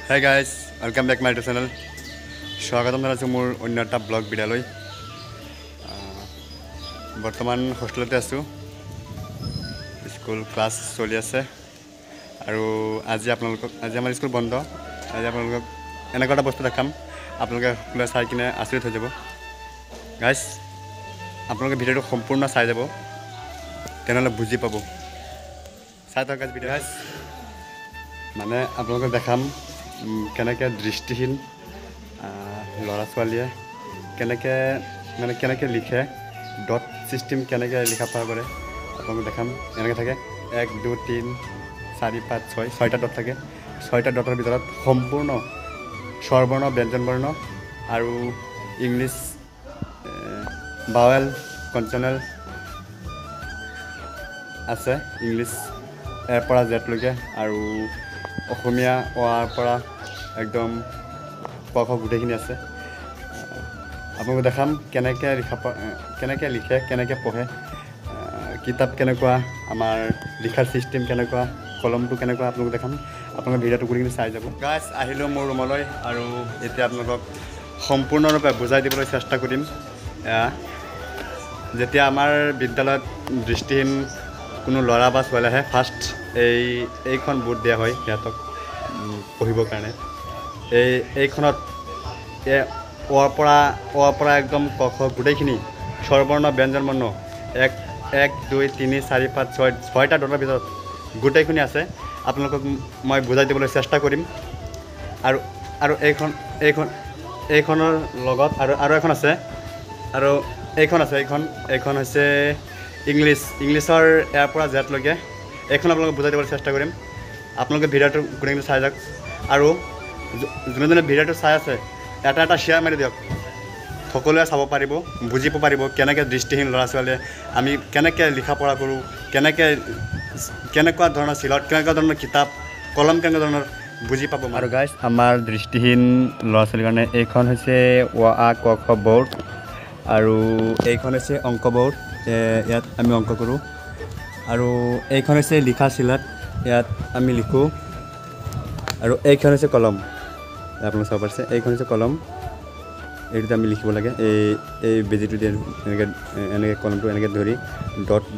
Hey guys, welcome back my channel. স্বাগতম জানাইছো মোৰ অন্য এটা ব্লগ ভিডিঅ'লৈ। বৰ্তমান হোষ্টেলতে আছো। স্কুল ক্লাছ চলি আছে আৰু আজি আমাৰ স্কুল বন্ধ। আজি আপোনালোকক এনেকুৱা এটা বস্তু দেখাম। আপোনালোকে চাই কিনে আচৰিত হৈ যাব। গাইজ আপোনালোকে ভিডিঅ'টো সম্পূৰ্ণ চাই যাব, তেনেহ'লে বুজি পাব। চাই থাকক গাইজ ভিডিঅ'। গাইজ মানে আপোনালোকক দেখাম কেনেকৈ দৃষ্টিহীন ল'ৰা ছোৱালীয়ে কেনেকৈ লিখে, ডট চিষ্টেম কেনেকৈ লিখা পঢ়া কৰে আপোনালোকক দেখাম। এনেকৈ থাকে 1 2 3 4 5 6 6টা ডট থাকে। 6টা ডটৰ ভিতৰত সম্পূৰ্ণ স্বৰবৰ্ণ, ব্যঞ্জনবৰ্ণ আৰু ইংলিছ বাৱেল, কনচনেল আছে। ইংলিছ এৰ পৰা জেডলৈকে আৰু অসমীয়া অৰ পৰা একদম ক খ গোটেইখিনি আছে। আপোনালোকে দেখাম কেনেকৈ লিখে, কেনেকৈ পঢ়ে, কিতাপ কেনেকুৱা, আমাৰ লিখাৰ ছিষ্টেম কেনেকুৱা, কলমটো কেনেকুৱা আপোনালোকে দেখাম। আপোনালোকে ভিডিঅ'টো গোটেইখিনি চাই যাব। গাইজ আহিলোঁ মোৰ ৰুমলৈ আৰু এতিয়া আপোনালোকক সম্পূৰ্ণৰূপে বুজাই দিবলৈ চেষ্টা কৰিম। যেতিয়া আমাৰ বিদ্যালয়ত দৃষ্টিহীন কোনো ল'ৰা বা ছোৱালী আহে, ফাৰ্ষ্ট এইখন বোৰ্ড দিয়া হয় সিহঁতক পঢ়িবৰ কাৰণে। এইখনত অৰ পৰা একদম ক খ গোটেইখিনি স্বৰবৰ্ণ, ব্যঞ্জনবৰ্ণ 1 2 3 4 5 6টা ডটৰ ভিতৰত গোটেইখিনি আছে। আপোনালোকক মই বুজাই দিবলৈ চেষ্টা কৰিম। আৰু এইখনৰ লগত আৰু এখন আছে, আৰু এইখন হৈছে ইংলিছৰ ইয়াৰ পৰা জেডলৈকে। এইখন আপোনালোকক বুজাই দিবলৈ চেষ্টা কৰিম। আপোনালোকে ভিডিঅ'টো গোটেইখিনি চাই যাওক আৰু যোনে ভিডিঅ'টো চাই আছে এটা শ্বেয়াৰ মাৰি দিয়ক। সকলোৱে চাব পাৰিব, বুজিব পাৰিব কেনেকৈ দৃষ্টিহীন ল'ৰা ছোৱালীয়ে আমি কেনেকৈ লিখা পঢ়া কৰোঁ, কেনেকুৱা ধৰণৰ চিলত, কেনেকুৱা ধৰণৰ কিতাপ, কলম কেনেকুৱা ধৰণৰ বুজি পাব। আৰু গাইজ আমাৰ দৃষ্টিহীন ল'ৰা ছোৱালীৰ কাৰণে এইখন হৈছে অ আ ক খ ব'ৰ্ড আৰু এইখন হৈছে অংক ব'ৰ্ড। ইয়াত আমি অংক কৰোঁ। আৰু এইখন হৈছে লিখা চিলাত, ইয়াত আমি লিখোঁ। আৰু এইখন হৈছে কলম, আপোনালোকে চাব পাৰিছে। এইখন হৈছে কলম, এইটোতে আমি লিখিব লাগে। এই বেজিটো দিয়ে এনেকৈ কলমটো এনেকৈ ধৰি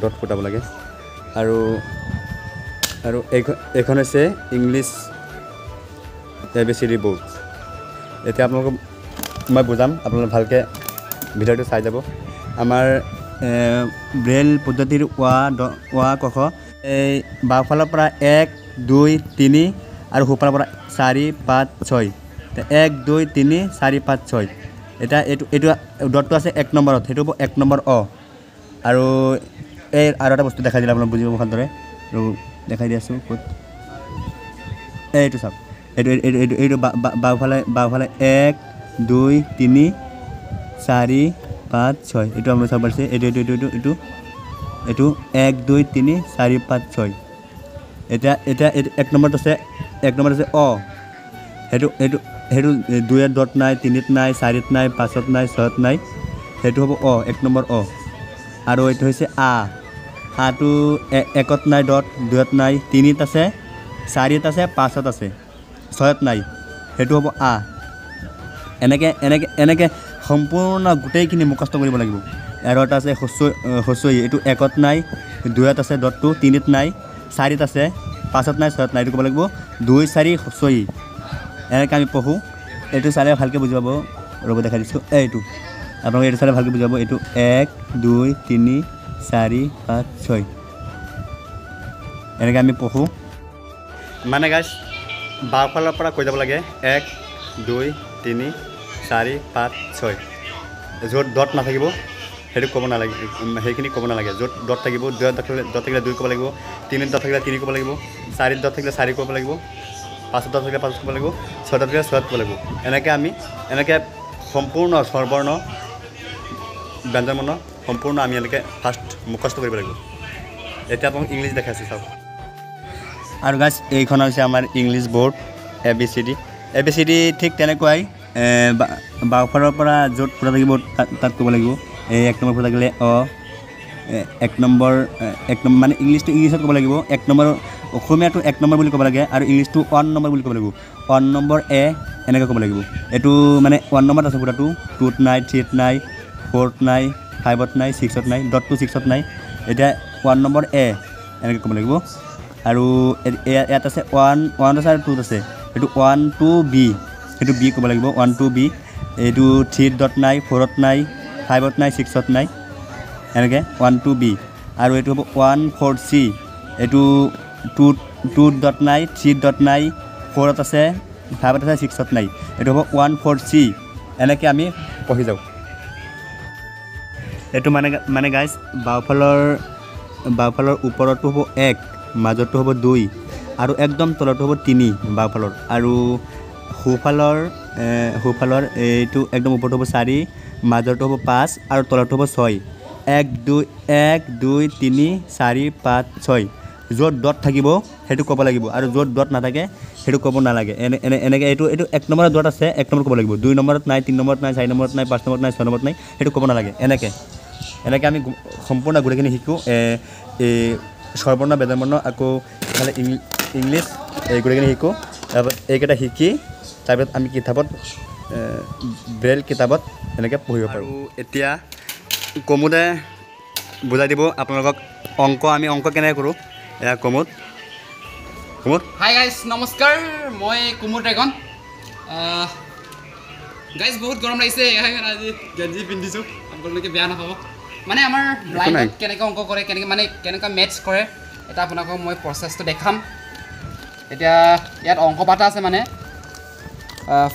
ডট ফুটাব লাগে। আৰু এইখন হৈছে ইংলিছ ABCD ব'ৰ্ড। এতিয়া আপোনালোকক মই বুজাম, আপোনালোকে ভালকৈ ভিডিঅ'টো চাই যাব। আমাৰ ব্ৰেইল পদ্ধতিৰ অ ক খ এই বাওঁফালৰ পৰা 1 2 3 আৰু সোঁফালৰ পৰা 4 5 6। 1 2 3 4 5 6। এতিয়া এইটো ডটটো আছে 1 নম্বৰত, সেইটো হ'ব 1 নম্বৰ অ। আৰু আৰু এটা বস্তু দেখাই দিলে আপোনালোক বুজিব ভালদৰে। আৰু দেখাই দি আছোঁ ক'ত, এইটো চাওক। এইটো বাওঁফালে 1 2 3 4 5 6। এইটো আপোনালোকে চাব পাৰিছে। এইটো 1 2 3 4 5 6। এতিয়া 1 নম্বৰত আছে অ। সেইটো 2ত ডট নাই, 3ত নাই, 4ত নাই, 5ত নাই, 6ত নাই। সেইটো হ'ব অ, 1 নম্বৰ অ। আৰু এইটো হৈছে আটো 1ত নাই ডট, 2ত নাই, 3ত আছে, 4ত আছে, 5ত আছে, 6ত নাই। সেইটো হ'ব আ। এনেকৈ সম্পূৰ্ণ গোটেইখিনি মুখস্থ কৰিব লাগিব। আৰু এটা আছে হচৈ। এইটো 1ত নাই, 2ত আছে ডটটো, 3ত নাই, 4ত আছে, 5ত নাই, 6ত নাই। এইটো ক'ব লাগিব 2 4 হচৈ। এনেকৈ আমি পঢ়োঁ। এইটো চালে ভালকৈ বুজি পাব। ৰ'ব দেখাই দিছোঁ। এইটো আপোনালোকে এইটো চালে ভালকৈ বুজি পাব। এইটো 1 2 3 4 5 6। এনেকৈ আমি পঢ়োঁ। মানে গাইজ বাওঁফালৰ পৰা কৈ যাব লাগে 1 2 3 4 5 6। য'ত ডট নাথাকিব সেইটো ক'ব নালাগে, সেইখিনি ক'ব নালাগে। য'ত ডট থাকিব, 2ত ডট থাকিলে 2 ক'ব লাগিব, 3ত ডট থাকিলে 3 ক'ব লাগিব, 4ত ডট থাকিলে 4 ক'ব লাগিব, 5ত ডট থাকিলে 5 ক'ব লাগিব, 6ত ডট থাকিলে 6ত ক'ব লাগিব। এনেকৈ সম্পূৰ্ণ স্বৰবৰ্ণ, ব্যঞ্জনবৰ্ণ সম্পূৰ্ণ আমি এনেকৈ ফাৰ্ষ্ট মুখস্থ কৰিব লাগিব। এতিয়া আপোনাক ইংলিছ দেখাইছোঁ চাওক। আৰু গাইজ এইখন হৈছে আমাৰ ইংলিছ ব'ৰ্ড ABCD। ঠিক তেনেকুৱাই বাওঁফালৰ পৰা য'ত ফুটা থাকিব তাত ক'ব লাগিব। 1 নম্বৰ ফুটা থাকিলে অ, 1 নম্বৰ মানে ইংলিছত ক'ব লাগিব। 1 নম্বৰ অসমীয়াটো 1 নম্বৰ বুলি ক'ব লাগে আৰু ইংলিছটো 1 নম্বৰ বুলি ক'ব লাগিব 1 নম্বৰ এ এনেকৈ ক'ব লাগিব এইটো মানে 1 নম্বৰত আছে পুৰাটো 2ত নাই 3ত নাই 4ত নাই 5ত নাই 6ত নাই ডট টু 6ত নাই এতিয়া 1 নম্বৰ এ এনেকৈ ক'ব লাগিব আৰু ইয়াত আছে 1 আছে আৰু 2ত আছে এইটো 1 2 বি সেইটো বি ক'ব লাগিব 1 2 বি এইটো 3ত ডট নাই 4ত নাই 5ত নাই 6ত নাই এনেকৈ 1 2 বি আৰু এইটো হ'ব 1 4 চি এইটো 2ত ডট নাই 3ত ডট নাই 4ত আছে 5ত আছে 6ত নাই এইটো হ'ব 1 4 চি এনেকৈ আমি পঢ়ি যাওঁ এইটো মানে গাইজ বাওঁফালৰ ওপৰতো হ'ব 1 মাজতো হ'ব 2 আৰু একদম তলতো হ'ব 3 বাওঁফালৰ আৰু সোঁফালৰ এইটো একদম ওপৰতো হ'ব 4 মাজতো হ'ব 5 আৰু তলতো হ'ব 6 1 2 3 4 5 6 য'ত ডট থাকিব সেইটো ক'ব লাগিব আৰু য'ত ডট নাথাকে সেইটো ক'ব নালাগে এনেকৈ এইটো 1 নম্বৰত ডট আছে 1 নম্বৰত ক'ব লাগিব 2 নম্বৰত নাই 3 নম্বৰত নাই 4 নম্বৰত নাই 5 নম্বৰত নাই 6 নম্বৰত নাই সেইটো ক'ব নালাগে এনেকৈ আমি সম্পূৰ্ণ গোটেইখিনি শিকোঁ স্বৰবৰ্ণ ব্যঞ্জনবৰ্ণ আকৌ ইফালে ইংলিছ এই গোটেইখিনি শিকোঁ তাৰপিছত এইকেইটা শিকি তাৰপিছত আমি কিতাপত ব্ৰেইল কিতাপত এনেকৈ পঢ়িব পাৰোঁ এতিয়া কমুদে বুজাই দিব আপোনালোকক আমি অংক কেনেকৈ কৰোঁ এয়া কমুদ হাই গাইজ নমস্কাৰ মই কুমুদ ড্ৰেগন গাইজ বহুত গৰম লাগিছে আজি গেঞ্জি পিন্ধিছোঁ আপোনালোকে বেয়া নাপাব মানে আমাৰ লাইফত কেনেকৈ অংক কৰে কেনেকৈ মেথছ কৰে এটা আপোনালোকক মই প্ৰচেছটো দেখাম এতিয়া ইয়াত অংক পাতা আছে মানে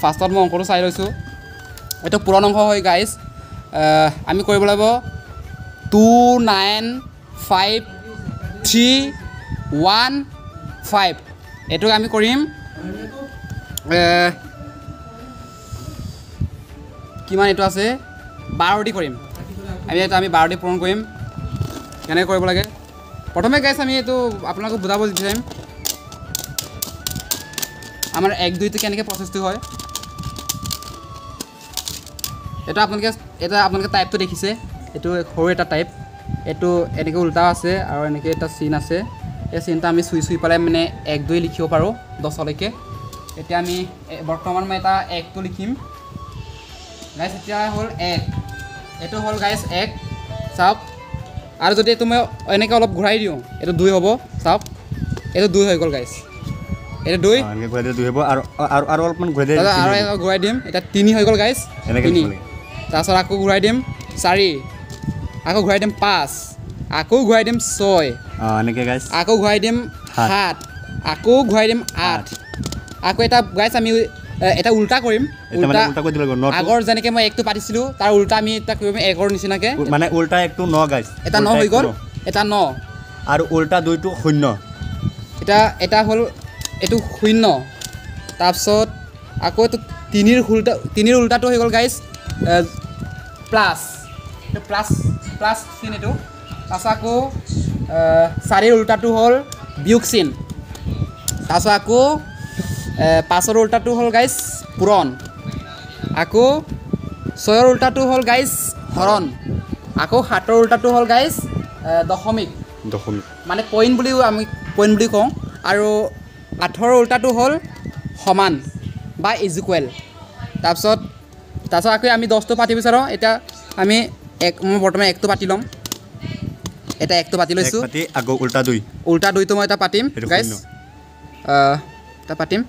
ফাৰ্ষ্টত মই অংকটো চাই লৈছোঁ এইটো পুৰণ অংক হয় গাইজ আমি কৰিব লাগিব 2 9 5 3 1 5 এইটো আমি কৰিম কিমান এইটো আছে 12 দি কৰিম আমি 12 দি পূৰণ কৰিম কেনেকৈ কৰিব লাগে প্ৰথমে গাইছ আমি এইটো আপোনালোকক বুজাব বিচাৰিম আমাৰ 1 2টো কেনেকৈ প্ৰচেছটো হয় এটা আপোনালোকে টাইপটো দেখিছে এইটো সৰু এটা টাইপ এইটো এনেকৈ উল্টা আছে আৰু এনেকৈ এটা চিন আছে এই চিনটা আমি চুই পেলাই মানে 1 2 লিখিব পাৰোঁ 10লৈকে এতিয়া আমি বৰ্তমান মই এটা 1টো লিখিম গাইছ এতিয়া হ'ল 1 এইটো হ'ল গাইছ 1 চাওক আৰু যদি এইটো মই এনেকৈ অলপ ঘূৰাই দিওঁ এইটো 2 হ'ব চাওক এইটো 2 হৈ গ'ল গাইছ এইটো 2 এনেকৈ ঘূৰাই দিলে 2 হ'ব আৰু অলপমান ঘূৰাই দিম এতিয়া 3 হৈ গ'ল গাইছ 3 তাৰপিছত আকৌ ঘূৰাই দিম 4 আকৌ ঘূৰাই দিম 5 আকৌ ঘূৰাই দিম 6 এনেকৈ গাইছ আকৌ ঘূৰাই দিম 7 আকৌ ঘূৰাই দিম 8 আকৌ এটা গাইছ আমি এটা উল্টা কৰিম উল্টা আগৰ যেনেকৈ মই 1টো পাতিছিলোঁ তাৰ উল্টা আমি এটা কৰিম 1ৰ নিচিনাকৈ মানে উল্টা 1টো 9 গাইছ এটা 9 হৈ গ'ল এটা 9 আৰু উল্টা 2টো 0 এটা হ'ল এইটো 0 তাৰপিছত আকৌ এইটো 3ৰ উল্টাটো হৈ গ'ল গাইছ প্লাছ চিন এইটো তাৰপিছত আকৌ 4ৰ উল্টাটো হ'ল বিয়োগ চিন তাৰপিছত আকৌ 5ৰ উল্টাটো হ'ল গাইছ পূৰণ আকৌ 6ৰ উল্টাটো হ'ল গাইছ হৰণ আকৌ 7ৰ উল্টাটো হ'ল গাইছ দশমিক মানে পইণ্ট বুলি কওঁ আৰু 8ৰ উল্টাটো হ'ল সমান বা ইজুকুৱেল তাৰপিছত আকৌ আমি 10টো পাতি বিচাৰোঁ এতিয়া আমি মই বৰ্তমান 1টো পাতি ল'ম এটা 1টো পাতি লৈছোঁ আকৌ উল্টা 2টো মই এটা পাতিম গাইছ এটা পাতিম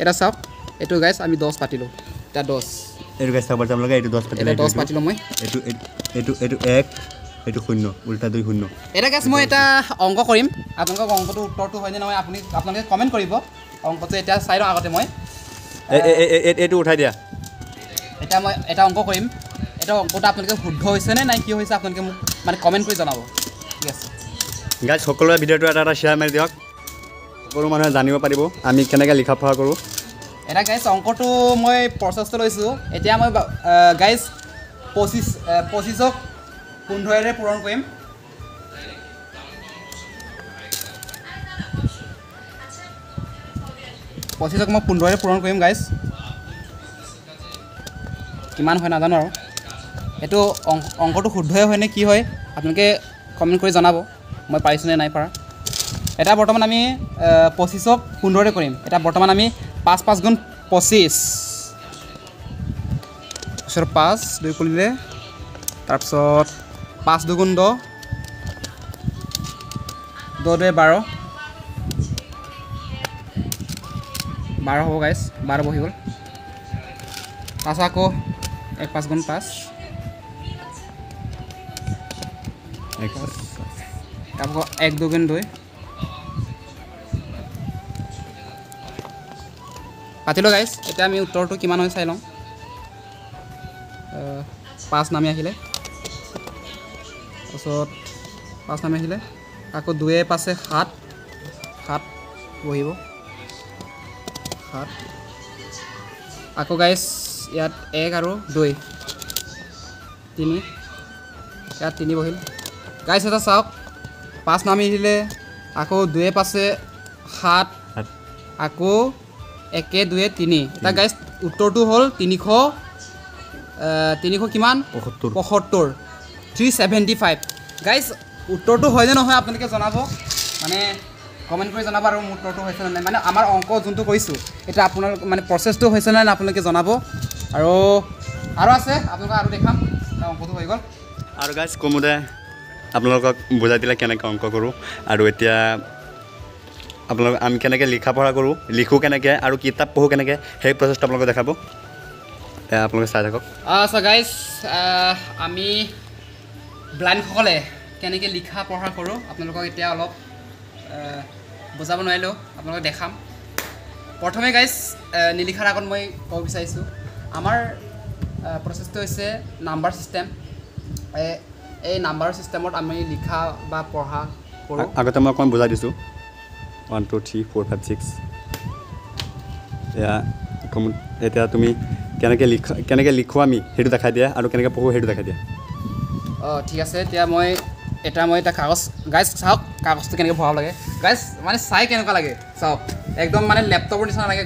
এটা চাওক এইটো গাইছ আমি 10 পাতিলোঁ এটা 10 এইটো গাইছ চাব আপোনালোকে এইটো 10 পাতিলোঁ 10 পাতিলোঁ মই এইটো 1 এইটো 0 উল্টা 2 0 এটা গাইছ মই এটা অংক কৰিম আপোনালোকক অংকটো উত্তৰটো হয়নে নহয় আপোনালোকে কমেণ্ট কৰিব অংকটো এতিয়া চাই লওঁ আগতে মই এইটো উঠাই দিয়া এতিয়া মই এটা অংক কৰিম এটা অংকটো আপোনালোকে শুদ্ধ হৈছেনে নাই কি হৈছে আপোনালোকে মোক মানে কমেণ্ট কৰি জনাব ঠিক আছে গাইজ সকলোৱে ভিডিঅ'টো এটা শ্বেয়াৰ মাৰি দিয়ক সকলো মানুহে জানিব পাৰিব আমি কেনেকৈ লিখা পঢ়া কৰোঁ এটা গাইজ অংকটো মই প্ৰচেছটো লৈছোঁ এতিয়া মই গাইজ 25ক 15ৰে পূৰণ কৰিম মই 15ৰে পূৰণ কৰিম গাইজ কিমান হয় নাজানো আৰু এইটো অংকটো শুদ্ধই হয়নে কি হয় আপোনালোকে কমেণ্ট কৰি জনাব মই পাৰিছোঁ নে নাই পৰা এটা বৰ্তমান আমি 25ক 15 কৰিম এটা বৰ্তমান আমি 5 5 গুণ 25 পিছত 5 2 কৰিলে তাৰপিছত 5 2 গুণ 10 10 2 12 12 হ'ব গাইছ 12 বহি গ'ল তাৰপিছত আকৌ 1 5 গুণ 5 তাৰপিছত 1 2 গুণ 2 পাতিলো গাইছ এতিয়া আমি উত্তৰটো কিমান হয় চাই লওঁ 5 নামি আহিলে তাৰপিছত 5 নামি আহিলে আকৌ 2 পাছে 7 7 বহিব 7 আকৌ গাইছ ইয়াত 1 আৰু 2 3 ইয়াত 3 বহিল গাইছ এটা চাওক 5 নামি আহিলে আকৌ 2 পাছে 7 আকৌ 1 2 3 এটা গাইছ উত্তৰটো হ'ল 300 কিমান 75 375 গাইছ উত্তৰটো হয় নে নহয় আপোনালোকে জনাব মানে কমেণ্ট কৰি জনাব আৰু মোৰ উত্তৰটো হৈছে নে নাই মানে আমাৰ অংক যোনটো কৰিছোঁ এটা আপোনাৰ মানে প্ৰচেছটো হৈছে নে নাই আপোনালোকে জনাব আৰু আছে আপোনালোকক আৰু দেখাম অংকটো হৈ গ'ল আৰু গাইজ কমোদে আপোনালোকক বুজাই দিলে কেনেকৈ অংক কৰোঁ আৰু এতিয়া আপোনালোক আমি কেনেকৈ লিখা পঢ়া কৰোঁ লিখোঁ কেনেকৈ আৰু কিতাপ পঢ়োঁ কেনেকৈ সেই প্ৰচেছটো আপোনালোকে দেখাব আপোনালোকে চাই থাকক আচ্ছা গাইজ আমি ব্লাইণ্ডসকলে কেনেকৈ লিখা পঢ়া কৰোঁ আপোনালোকক এতিয়া অলপ বুজাব নোৱাৰিলেও আপোনালোকক দেখাম প্ৰথমে গাইজ নিলিখাৰ আগত মই ক'ব বিচাৰিছোঁ আমাৰ প্ৰচেছটো হৈছে নাম্বাৰ ছিষ্টেম এই নাম্বাৰ ছিষ্টেমত আমি লিখা বা পঢ়া কৰোঁ আগতে মই অকণমান বুজাই দিছোঁ 1 2 3 4 5 6 এতিয়া তুমি কেনেকৈ লিখোঁ আমি সেইটো দেখাই দিয়া আৰু কেনেকৈ পঢ়োঁ সেইটো দেখাই দিয়া ঠিক আছে এতিয়া মই এটা কাগজ গাইজ চাওক কাগজটো কেনেকৈ ভৰাব লাগে গাইজ মানে চাই কেনেকুৱা লাগে চাওক একদম মানে লেপটপৰ নিচিনা লাগে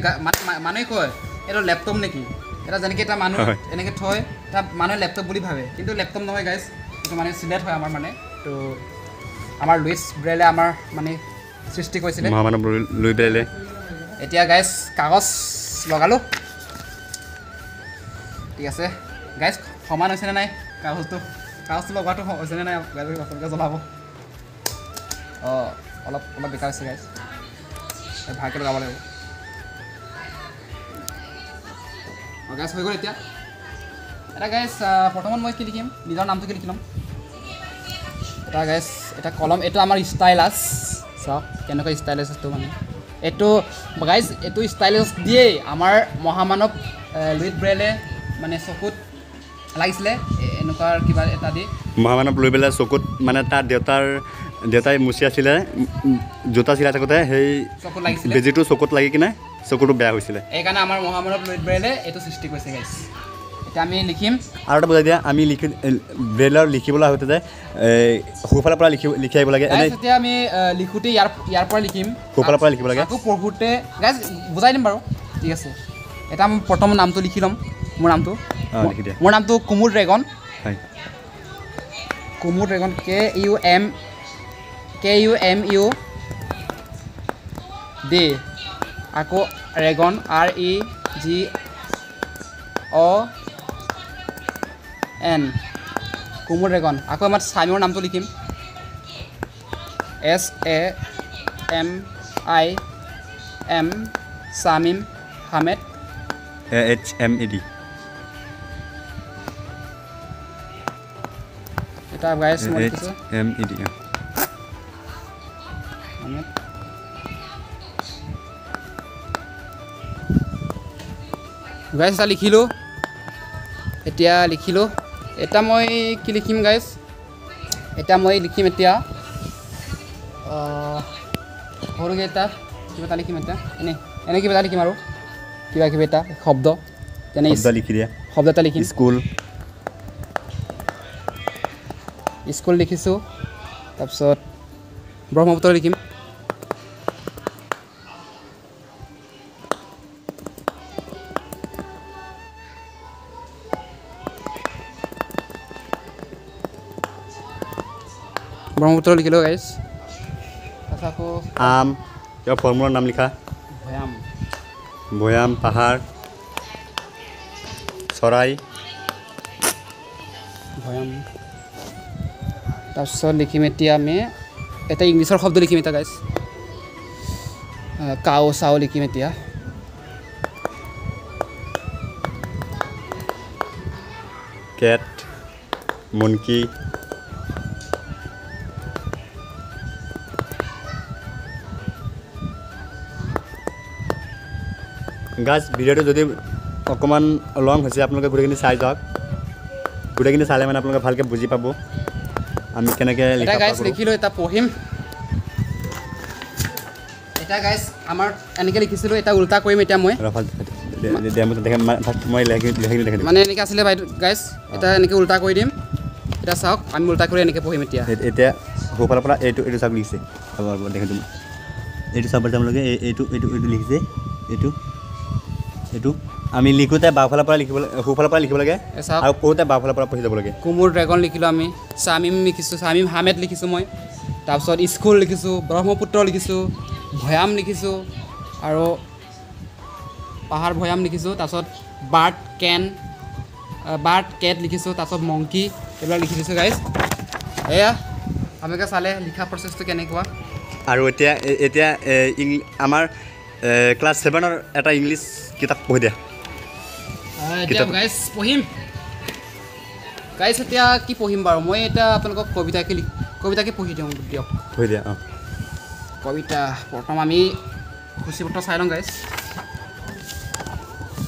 মানুহে কয় এইটো লেপটপ নেকি এটা যেনেকৈ এটা মানুহ এনেকৈ থয় এটা মানুহে লেপটপ বুলি ভাবে কিন্তু লেপটপ নহয় গাইজ এইটো মানে চিলেট হয় আমাৰ মানে তো আমাৰ লুইচ ব্ৰেইলে আমাৰ মানে সৃষ্টি কৰিছিলে মহামানৱ লুই ব্ৰেইলে এতিয়া গাইজ কাগজ লগালোঁ ঠিক আছে গাইজ সমান হৈছেনে নাই কাগজটো লগোৱাটো হৈছেনে নাই আপোনালোকে জ্বলাব অলপ বেকাৰ হৈছে গাইজ ভালকৈ লগাব লাগিব গাইজ হৈ গ'ল এতিয়া গাইজ প্ৰথমত মই কি লিখিম নিজৰ নামটো কি লিখি ল'ম গাইজ এটা কলম এইটো আমাৰ ষ্টাইলাছ চাওক কেনেকুৱা ষ্টাইলাছটো মানে এইটো গাইজ এইটো ষ্টাইলাছ দিয়েই আমাৰ মহামানৱ লুইচ ব্ৰেইলে মানে চকুত লাগিছিলে এনেকুৱা কিবা এটা দি মহামানৱ লৈ পেলাই চকুত মানে তাৰ দেউতাই মুচি আছিলে জোতা চিলাই থাকোঁতে সেই চকুত লাগিছিলে বেজীটো চকুত লাগি কিনে চকুটো বেয়া হৈছিলে এইকাৰণে আমাৰ মহামানৱ লুইচ ব্ৰেইলে এইটো সৃষ্টি কৰিছে গাইজ এতিয়া আমি লিখিম আৰু এটা বুজাই দিয়া আমি ব্ৰেইলৰ লিখিবলৈ আহোঁতে যে সোঁফালৰ পৰা লিখি আহিব লাগে এনেই এতিয়া আমি লিখোঁতে ইয়াৰ পৰা লিখিম সোঁফালৰ পৰা লিখিব লাগে আকৌ পঢ়োঁতে গাইজ বুজাই দিম বাৰু ঠিক আছে এতিয়া আমি প্ৰথম নামটো লিখি ল'ম মোৰ নামটো লিখি দিয়া মোৰ নামটো কুমুদ ৰেগন হয় কুমুদ ৰেগন KUMU D আকৌ ৰেগন REGON কুমুদ ৰেগন আকৌ আমাৰ স্বামীৰ নামটো লিখিম SAMIM শামিম হামেদ HMED এটা গাইজ মই লিখিছোঁ HMED হামেদ গাইজ এটা লিখিলোঁ এতিয়া মই কি লিখিম গাইজ এতিয়া মই লিখিম এতিয়া সৰুকৈ এটা কিবা এটা লিখিম এতিয়া এনে কিবা এটা লিখিম আৰু কিবা এটা শব্দ যেনে লিখি দিয়া শব্দ এটা লিখিম স্কুল লিখিছোঁ তাৰপিছত ব্ৰহ্মপুত্ৰ লিখিম ব্ৰহ্মপুত্ৰ লিখিলোঁ গাইজ তাৰপিছত আকৌ আকৌ আম কিবা ফল মূলৰ নাম লিখা ভৈয়াম ভৈয়াম পাহাৰ চৰাই ভৈয়াম তাৰপিছত লিখিম এতিয়া আমি এটা ইংলিছৰ শব্দ লিখিম এতিয়া গাইজ কাও চাও লিখিম এতিয়া কেট মনকি গাছ ভিডিঅ'টো যদি অকণমান লং হৈছে আপোনালোকে গোটেইখিনি চাই যাওক গোটেইখিনি চালে মানে আপোনালোকে ভালকৈ বুজি পাব আমি কেনেকৈ এটা গাইজ লিখিলোঁ এটা পঢ়িম এটা গাইজ আমাৰ এনেকৈ লিখিছিলোঁ এটা উল্টা কৰিম এতিয়া মই মই লেখিখিনি দেখাই দিম মানে এনেকৈ আছিলে বাইদেউ গাইজ এটা এনেকৈ উল্টা কৰি দিম এতিয়া চাওক আমি উল্টা কৰি এনেকৈ পঢ়িম এতিয়া এতিয়া সোঁফালৰ পৰা এইটো চাওক লিখিছে দেখাই দিম এইটো চাব আপোনালোকে এইটো লিখিছে এইটো আমি লিখোঁতে বাওঁফালৰ পৰা লিখিব সোঁফালৰ পৰা লিখিব লাগে চাওক আৰু পঢ়োঁতে বাওঁফালৰ পৰা পঢ়ি যাব লাগে কুমুৰ ড্ৰেগন লিখিলোঁ আমি চামিম লিখিছোঁ চামিম হামেদ লিখিছোঁ মই তাৰপিছত স্কুল লিখিছোঁ ব্ৰহ্মপুত্ৰ লিখিছোঁ ভৈয়াম লিখিছোঁ আৰু পাহাৰ ভৈয়াম লিখিছোঁ তাৰপিছত বাৰ্ড কেট লিখিছোঁ তাৰপিছত মংকি এইবিলাক লিখি দিছোঁ গাইজ এয়া আপোনালোকে চালে লিখা প্ৰচেছটো কেনেকুৱা আৰু এতিয়া আমাৰ ক্লাছ 7ৰ এটা ইংলিছ কিতাপ পঢ়ি দিয়া এতিয়া গাইজ পঢ়িম গাইজ এতিয়া কি পঢ়িম বাৰু মই এতিয়া আপোনালোকক কবিতাকে পঢ়ি দিওঁ দিয়ক পঢ়ি দিয়া অঁ কবিতা প্ৰথম আমি সূচীপত্ৰ চাই লওঁ গাইজ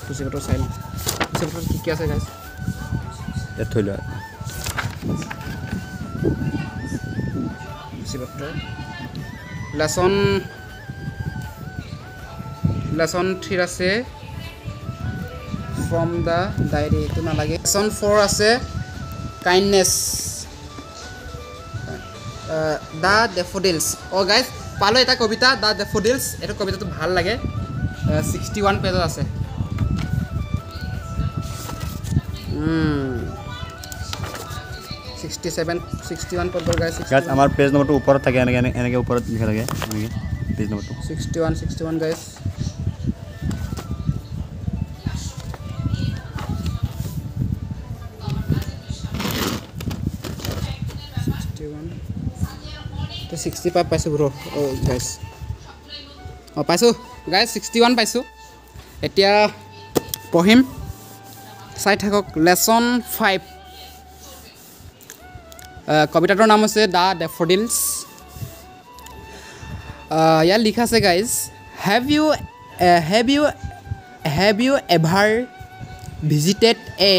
সূচীপত্ৰ কি কি আছে গাইজ ইয়াত থৈ লোৱা সূচীপত্ৰ লেচন 3 আছে ফ্ৰম দ্য ডায়েৰী এইটো নালাগে লেচন 4 আছে কাইণ্ডনেছ দ্য ডেফোডিলছ গাইজ পালোঁ এটা কবিতা দ্য ডেফোডিলছ এইটো কবিতাটো ভাল লাগে 61 পেজত আছে 61 পেজৰ গাইজ আমাৰ পেজ নম্বৰটো ওপৰত থাকে এনেকৈ ওপৰত লিখা থাকে এনেকৈ পেজ নম্বৰটো 61 গাইজ তো 65 পাইছোঁ ব্ৰ গাইজ পাইছোঁ গাইজ 61 পাইছোঁ এতিয়া পঢ়িম চাই থাকক লেচন 5 কবিতাটোৰ নাম হৈছে দ্য ডেফোডিলছ ইয়াত লিখা আছে guys have you ever visited a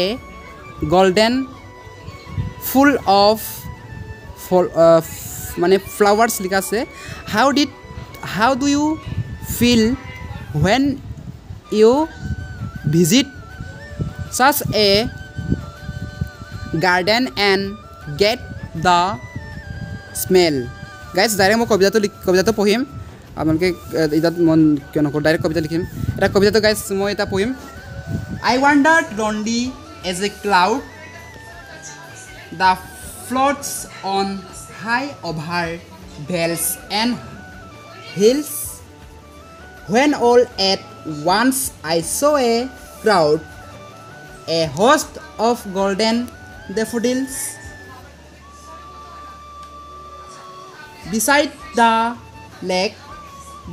golden full of মানে ফ্লাৱাৰ্ছ লিখা আছে how do you feel when you visit such a garden and get the smell guys direct মই কবিতাটো পঢ়িম আপোনালোকে এতিয়া মন কিয় নকৰোঁ ডাইৰেক্ট কবিতা লিখিম এটা কবিতাটো গাইজ মই এটা পঢ়িম I wandered lonely as a cloud the floats on high over vales and hills when all at once I saw a crowd a host of golden daffodils beside the lake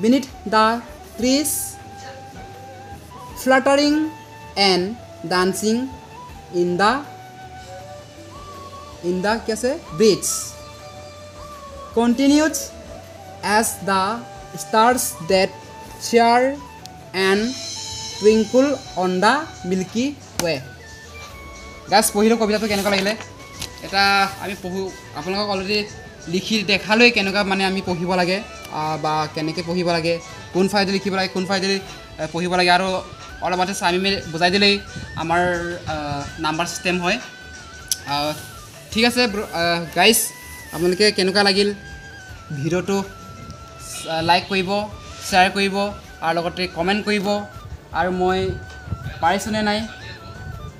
beneath the trees fluttering and dancing in the breeze continued as the stars that share and twinkle on the milky way গাছ পঢ়িলোঁ কবিতাটো কেনেকুৱা লাগিলে এটা আমি পঢ়োঁ আপোনালোকক already লিখি দেখালৈ কেনেকুৱা মানে আমি পঢ়িব লাগে বা কেনেকৈ পঢ়িব লাগে কোন ফাইদি লিখিব লাগে কোন ফাইদি পঢ়িব লাগে আৰু অলপতে চামিমে বুজাই দিলেই আমাৰ নাম্বাৰ ছিষ্টেম হয় ঠিক আছে গাইজ আপোনালোকে কেনেকুৱা লাগিল ভিডিঅ'টো লাইক কৰিব শ্বেয়াৰ কৰিব আৰু লগতে কমেণ্ট কৰিব আৰু মই পাৰিছোঁনে নাই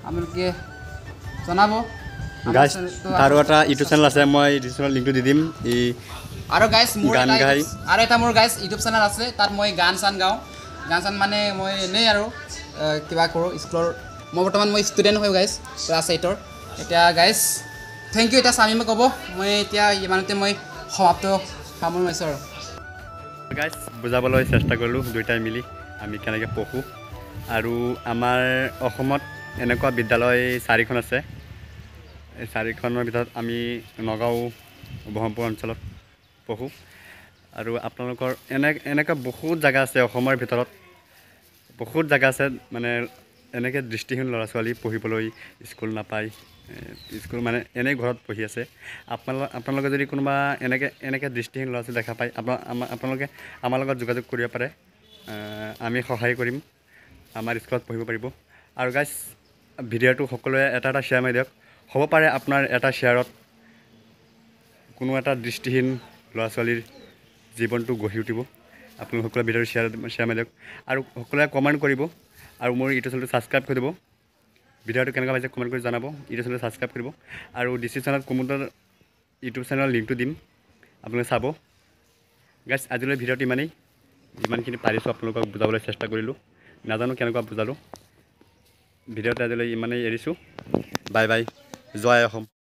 আপোনালোকে জনাব গাইজ আৰু এটা ইউটিউব চেনেল আছে মই ইউটিউব চেনেল লিংকটো দি দিম আৰু গাইজ মোৰ গান এটা গাই। আৰু এটা মোৰ গাইজ ইউটিউব চেনেল আছে তাত মই গান চান গাওঁ গান চান মানে মই এনেই আৰু কিবা কৰোঁ স্কুলৰ মই বৰ্তমান মই ষ্টুডেণ্ট হয় গাইজ ক্লাছ 8ৰ এতিয়া গাইজ থেংক ইউ এতিয়া স্বামীমে ক'ব মই এতিয়া ইমানতে মই সমাপ্ত সামৰিছোঁ আৰু গাইজ বুজাবলৈ চেষ্টা কৰিলোঁ দুয়োটাই মিলি আমি কেনেকৈ পঢ়োঁ আৰু আমাৰ অসমত এনেকুৱা বিদ্যালয় 4খন আছে এই 4খনৰ ভিতৰত আমি নগাঁও ব্ৰহ্মপুৰ অঞ্চলত পঢ়োঁ আৰু আপোনালোকৰ এনেকুৱা বহুত জেগা আছে অসমৰ ভিতৰত বহুত জেগা আছে মানে এনেকৈ দৃষ্টিহীন ল'ৰা ছোৱালী পঢ়িবলৈ স্কুল নাপায় স্কুল মানে এনেই ঘৰত পঢ়ি আছে আপোনালোকে যদি কোনোবা এনেকৈ দৃষ্টিহীন ল'ৰা ছোৱালী দেখা পায় আপোনালোকে আমাৰ লগত যোগাযোগ কৰিব পাৰে আমি সহায় কৰিম আমাৰ স্কুলত পঢ়িব পাৰিব আৰু গাইজ ভিডিঅ'টো সকলোৱে এটা শ্বেয়াৰ মাৰি দিয়ক হ'ব পাৰে আপোনাৰ এটা শ্বেয়াৰত কোনো এটা দৃষ্টিহীন ল'ৰা ছোৱালীৰ জীৱনটো গঢ়ি উঠিব আপোনালোকে সকলোৱে ভিডিঅ'টো শ্বেয়াৰ মাৰি দিয়ক আৰু সকলোৱে কমেণ্ট কৰিব আৰু মোৰ ইউটিউব চেনেলটো ছাবস্ক্ৰাইব কৰি দিব ভিডিঅ'টো কেনেকুৱা পাইছে কমেণ্ট কৰি জনাব ইউটিউব চেনেলটো ছাবস্ক্ৰাইব কৰিব আৰু ডিছক্ৰিপশ্যনত কমেণ্টৰ ইউটিউব চেনেলৰ লিংকটো দিম আপোনালোকে চাব গাইজ আজিলৈ ভিডিঅ'টো ইমানেই যিমানখিনি পাৰিছোঁ আপোনালোকক বুজাবলৈ চেষ্টা কৰিলোঁ নাজানো কেনেকুৱা বুজালোঁ ভিডিঅ'টো আজিলৈ ইমানেই এৰিছোঁ বাই বাই জয় অসম